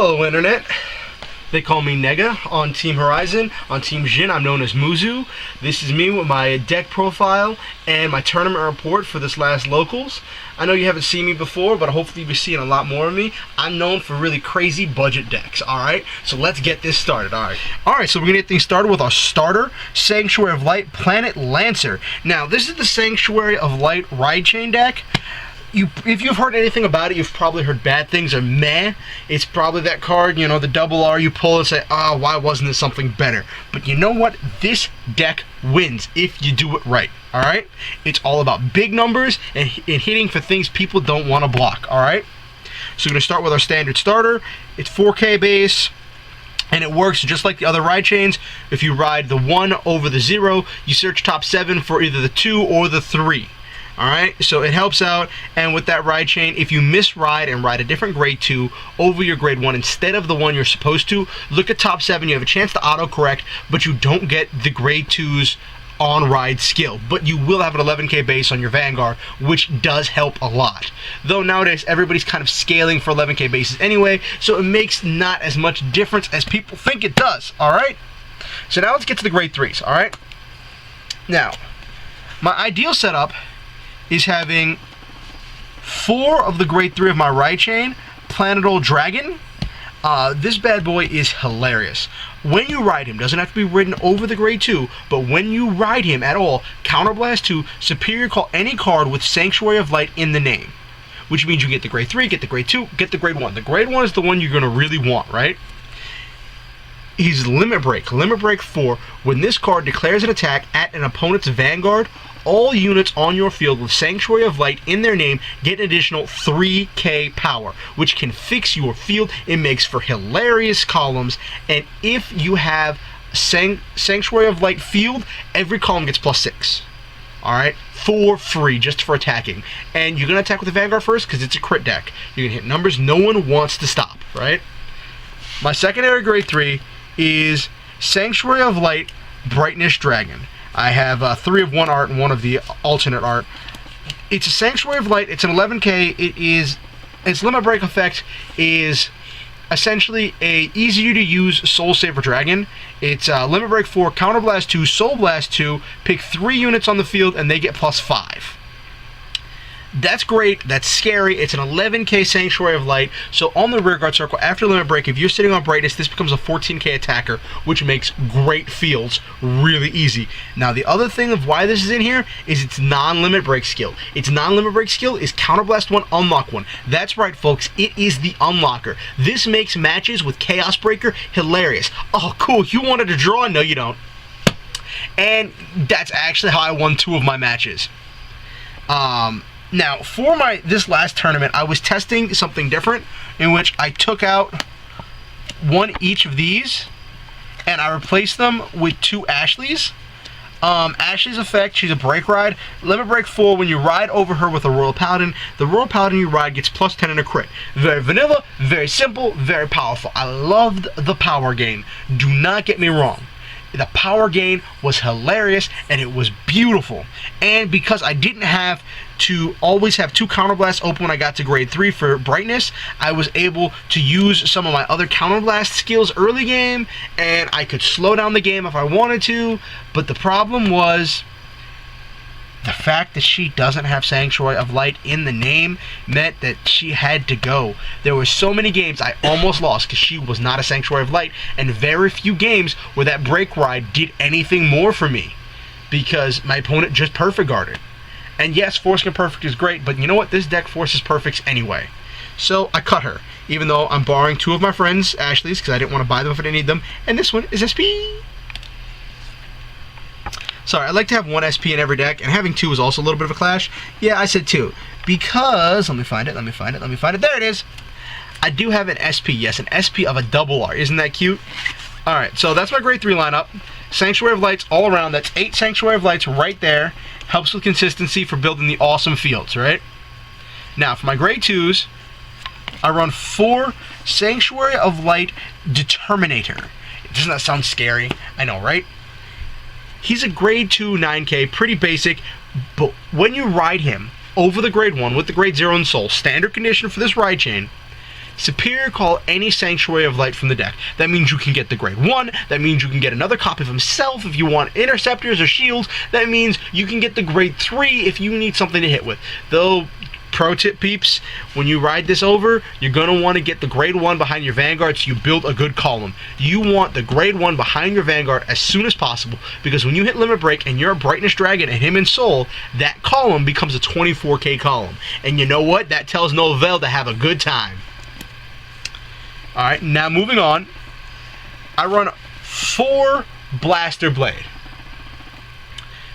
Hello, Internet. They call me Nega on Team Horizon. On Team Jin, I'm known as Muzu. This is me with my deck profile and my tournament report for this last Locals. I know you haven't seen me before, but hopefully you'll be seeing a lot more of me. I'm known for really crazy budget decks, alright? So let's get this started, alright? Alright, so we're going to get things started with our starter, Sanctuary of Light, Planet Lancer. Now, this is the Sanctuary of Light Ride Chain deck. If you've heard anything about it, you've probably heard bad things or meh. It's probably that card, you know, the double R you pull and say, oh, why wasn't this something better? But you know what? This deck wins if you do it right, alright? It's all about big numbers and hitting for things people don't want to block, alright? So we're going to start with our standard starter. It's 4K base. And it works just like the other ride chains. If you ride the 1 over the 0, you search top 7 for either the 2 or the 3. Alright, so it helps out, and with that ride chain, if you misride and ride a different grade 2 over your grade 1 instead of the one you're supposed to, look at top 7, you have a chance to autocorrect, but you don't get the grade 2's on ride skill, but you will have an 11k base on your Vanguard, which does help a lot. Though nowadays everybody's kind of scaling for 11k bases anyway, so it makes not as much difference as people think it does, alright? So now let's get to the grade 3s, alright? Now, my ideal setup is having 4 of the grade 3 of my ride chain, Planetal Dragon. This bad boy is hilarious. When you ride him, doesn't have to be ridden over the grade 2, but when you ride him at all, Counterblast 2, Superior Call any card with Sanctuary of Light in the name. Which means you get the grade 3, get the grade 2, get the grade 1. The grade 1 is the one you're going to really want, right? He's Limit Break. Limit Break 4. When this card declares an attack at an opponent's Vanguard, all units on your field with Sanctuary of Light in their name get an additional 3k power, which can fix your field. It makes for hilarious columns, and if you have Sanctuary of Light field, every column gets +6. Alright? For free, just for attacking. And you're going to attack with the Vanguard first, because it's a crit deck. You're going to hit numbers no one wants to stop, right? My secondary grade 3 is Sanctuary of Light, Brightness Dragon. I have 3 of one art and 1 of the alternate art. It's a Sanctuary of Light. It's an 11k. Its limit break effect is essentially a easier to use Soul Saver Dragon. It's limit break 4, Counterblast 2, Soul Blast 2. Pick 3 units on the field and they get +5. That's great, that's scary. It's an 11k Sanctuary of Light, so on the rearguard circle, after limit break, if you're sitting on Brightness, this becomes a 14k attacker, which makes great fields really easy. Now, the other thing of why this is in here is its non-limit break skill. Its non-limit break skill is Counterblast 1, Unlock 1. That's right, folks, it is the unlocker. This makes matches with Chaos Breaker hilarious. Oh, cool, you wanted to draw? No, you don't. And that's actually how I won 2 of my matches. Now, for this last tournament, I was testing something different, in which I took out 1 each of these, and I replaced them with 2 Ashleys. Ashley's effect, she's a break ride. Limit break 4, when you ride over her with a Royal Paladin, the Royal Paladin you ride gets +10 in a crit. Very vanilla, very simple, very powerful. I loved the power gain. Do not get me wrong. The power gain was hilarious and it was beautiful. And because I didn't have to always have 2 Counterblast open when I got to grade 3 for brightness, I was able to use some of my other Counterblast skills early game, and I could slow down the game if I wanted to. But the problem was the fact that she doesn't have Sanctuary of Light in the name meant that she had to go. There were so many games I almost lost because she was not a Sanctuary of Light, and very few games where that break ride did anything more for me because my opponent just perfect guarded. And yes, forcing a perfect is great, but you know what? This deck forces perfects anyway. So I cut her, even though I'm borrowing 2 of my friends' Ashley's because I didn't want to buy them if I didn't need them, and this one is SP. Sorry, I like to have 1 SP in every deck, and having 2 is also a little bit of a clash. Yeah, I said 2. Because, let me find it. There it is. I do have an SP, yes, an SP of a double R. Isn't that cute? Alright, so that's my grade 3 lineup. Sanctuary of Lights all around. That's 8 Sanctuary of Lights right there. Helps with consistency for building the awesome fields, right? Now, for my grade 2s, I run 4 Sanctuary of Light Determinator. Doesn't that sound scary? I know, right? He's a grade 2 9k, pretty basic, but when you ride him over the grade 1 with the grade 0 in Soul, standard condition for this ride chain, Superior call any Sanctuary of Light from the deck. That means you can get the grade 1. That means you can get another copy of himself if you want interceptors or shields. That means you can get the grade 3 if you need something to hit with. Though, pro tip peeps, when you ride this over, you're going to want to get the grade 1 behind your Vanguard so you build a good column. You want the grade 1 behind your Vanguard as soon as possible, because when you hit Limit Break and you're a Brightness Dragon and him in Soul, that column becomes a 24k column. And you know what? That tells Novell to have a good time. Alright, now moving on. I run 4 Blaster Blade.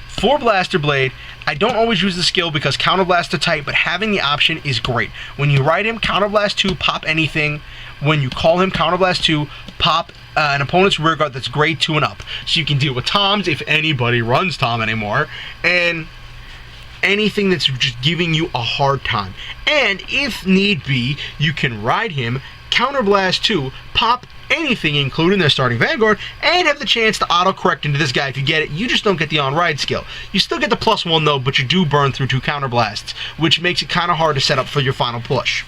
4 Blaster Blade. I don't always use the skill because Counterblast are tight, but having the option is great. When you ride him, Counterblast 2, pop anything. When you call him, Counterblast 2, pop an opponent's rear guard that's grade 2 and up. So you can deal with Toms, if anybody runs Tom anymore, and anything that's just giving you a hard time. And if need be, you can ride him, Counterblast 2, pop anything, including their starting Vanguard, and have the chance to auto-correct into this guy if you get it. You just don't get the on-ride skill. You still get the +1 though, but you do burn through 2 counterblasts, which makes it kind of hard to set up for your final push.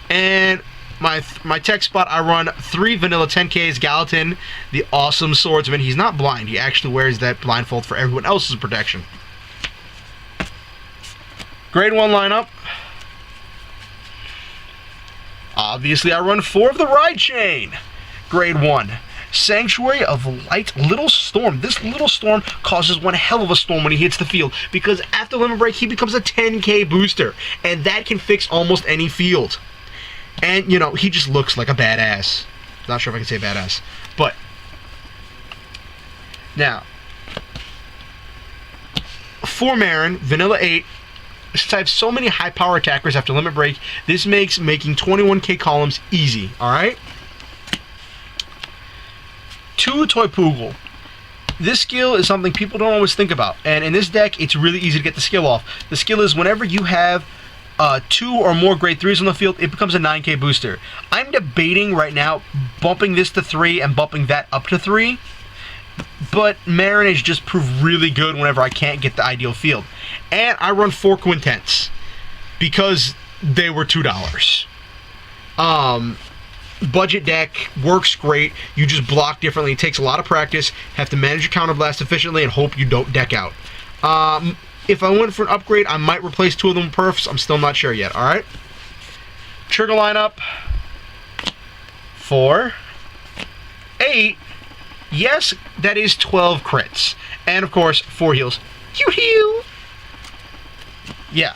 And my tech spot, I run 3 Vanilla 10Ks, Gallatin, the awesome swordsman. He's not blind. He actually wears that blindfold for everyone else's protection. Grade 1 lineup. Obviously, I run 4 of the Ride Chain. Grade 1. Sanctuary of Light, Little Storm. This Little Storm causes one hell of a storm when he hits the field, because after Limit Break, he becomes a 10k booster, and that can fix almost any field. And, you know, he just looks like a badass. Not sure if I can say badass. But, now, 4 Marin, Vanilla 8. Since I have so many high power attackers after Limit Break, this makes making 21k columns easy, alright? 2 Toy Poo Hole. This skill is something people don't always think about, and in this deck, it's really easy to get the skill off. The skill is whenever you have 2 or more grade 3s on the field, it becomes a 9k booster. I'm debating right now bumping this to 3 and bumping that up to 3. But Marin has just proved really good whenever I can't get the ideal field. And I run 4 Quintets because they were $2. Budget deck, works great. You just block differently. It takes a lot of practice. Have to manage your counterblast efficiently and hope you don't deck out. If I went for an upgrade, I might replace 2 of them with perfs. I'm still not sure yet. Alright? Trigger lineup. 4. 8. Yes, that is 12 crits. And, of course, 4 heals. Heal. Yeah.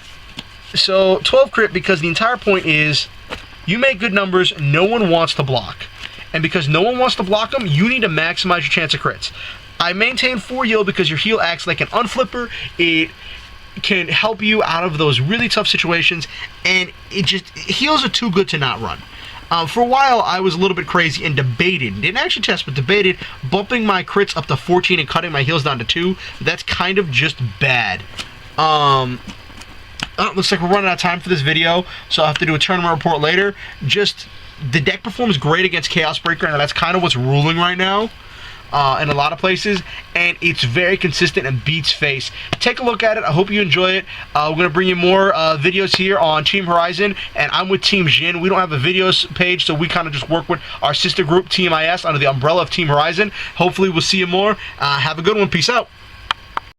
So, 12 crit because the entire point is you make good numbers, no one wants to block. And because no one wants to block them, you need to maximize your chance of crits. I maintain 4 heal because your heal acts like an unflipper. It can help you out of those really tough situations. And heals are too good to not run. For a while, I was a little bit crazy and debated, didn't actually test, but debated bumping my crits up to 14 and cutting my heals down to 2. That's kind of just bad. Looks like we're running out of time for this video, so I'll have to do a tournament report later. Just, the deck performs great against Chaos Breaker, and that's kind of what's ruling right now. In a lot of places, and it's very consistent and beats face. Take a look at it. I hope you enjoy it. We're going to bring you more videos here on Team Horizon, and I'm with Team Jin. We don't have a videos page, so we kind of just work with our sister group, Team IS, under the umbrella of Team Horizon. Hopefully, we'll see you more. Have a good one. Peace out.